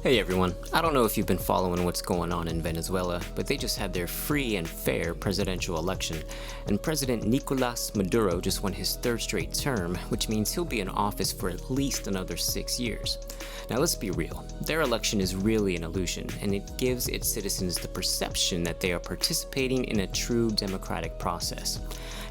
Hey everyone, I don't know if you've been following what's going on in Venezuela, but they just had their free and fair presidential election, and President Nicolás Maduro just won his third straight term, which means he'll be in office for at least another 6 years. Now let's be real, their election is really an illusion, and it gives its citizens the perception that they are participating in a true democratic process.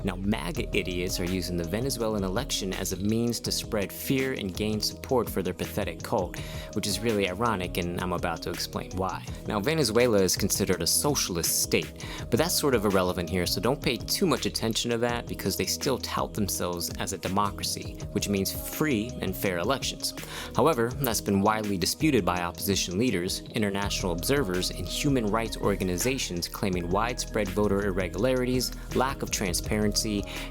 Now, MAGA idiots are using the Venezuelan election as a means to spread fear and gain support for their pathetic cult, which is really ironic, and I'm about to explain why. Now, Venezuela is considered a socialist state, but that's sort of irrelevant here, so don't pay too much attention to that because they still tout themselves as a democracy, which means free and fair elections. However, that's been widely disputed by opposition leaders, international observers, and human rights organizations claiming widespread voter irregularities, lack of transparency,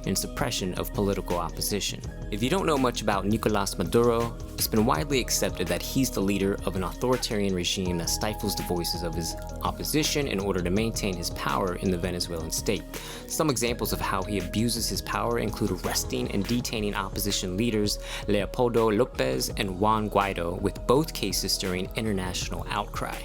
and suppression of political opposition. If you don't know much about Nicolás Maduro, it's been widely accepted that he's the leader of an authoritarian regime that stifles the voices of his opposition in order to maintain his power in the Venezuelan state. Some examples of how he abuses his power include arresting and detaining opposition leaders Leopoldo López and Juan Guaido, with both cases stirring international outcry.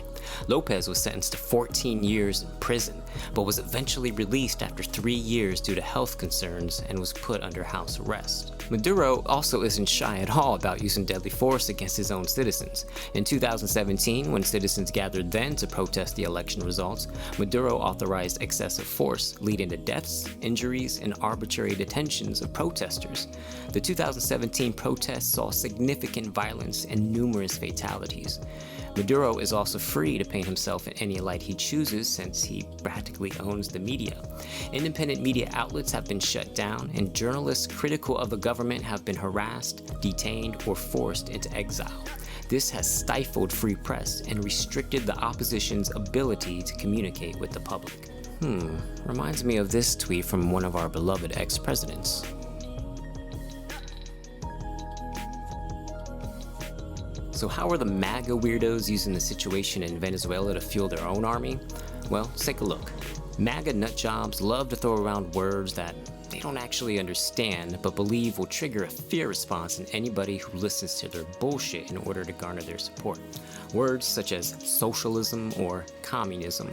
Lopez was sentenced to 14 years in prison, but was eventually released after 3 years due to health concerns and was put under house arrest. Maduro also isn't shy at all about using deadly force against his own citizens. In 2017, when citizens gathered then to protest the election results, Maduro authorized excessive force, leading to deaths, injuries, and arbitrary detentions of protesters. The 2017 protests saw significant violence and numerous fatalities. Maduro is also free to paint himself in any light he chooses since he practically owns the media. Independent media outlets have been shut down, and journalists critical of the government have been harassed, detained, or forced into exile. This has stifled free press and restricted the opposition's ability to communicate with the public. Reminds me of this tweet from one of our beloved ex-presidents. So how are the MAGA weirdos using the situation in Venezuela to fuel their own army? Well, let's take a look. MAGA nutjobs love to throw around words that they don't actually understand but believe will trigger a fear response in anybody who listens to their bullshit in order to garner their support. Words such as socialism or communism.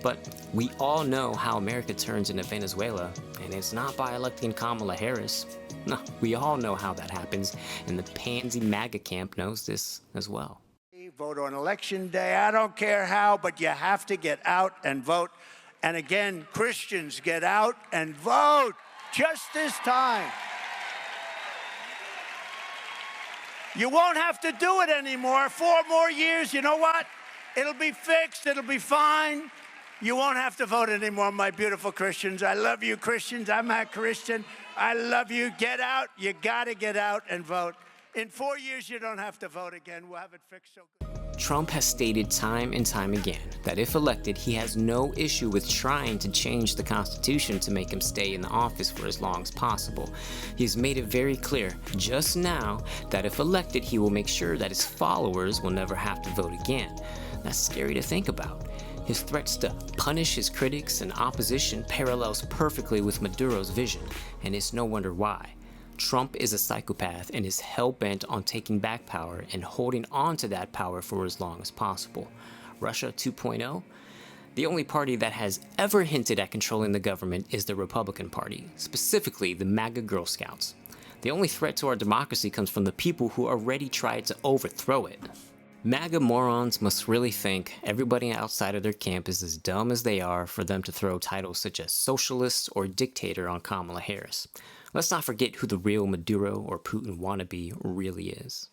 But we all know how America turns into Venezuela, and it's not by electing Kamala Harris. No, we all know how that happens, and the pansy MAGA camp knows this as well. Vote on election day. I don't care how, but you have to get out and vote. And again, Christians, get out and vote just this time. You won't have to do it anymore. 4 more years, you know what? It'll be fixed. It'll be fine. You won't have to vote anymore, my beautiful Christians. I love you, Christians. I'm a Christian. I love you. Get out. You got to get out and vote. In 4 years, you don't have to vote again. We'll have it fixed so good. Trump has stated time and time again that if elected, he has no issue with trying to change the Constitution to make him stay in the office for as long as possible. He's made it very clear just now that if elected, he will make sure that his followers will never have to vote again. That's scary to think about. His threats to punish his critics and opposition parallels perfectly with Maduro's vision, and it's no wonder why. Trump is a psychopath and is hell-bent on taking back power and holding on to that power for as long as possible. Russia 2.0? The only party that has ever hinted at controlling the government is the Republican Party, specifically the MAGA Girl Scouts. The only threat to our democracy comes from the people who already tried to overthrow it. MAGA morons must really think everybody outside of their camp is as dumb as they are for them to throw titles such as socialist or dictator on Kamala Harris. Let's not forget who the real Maduro or Putin wannabe really is.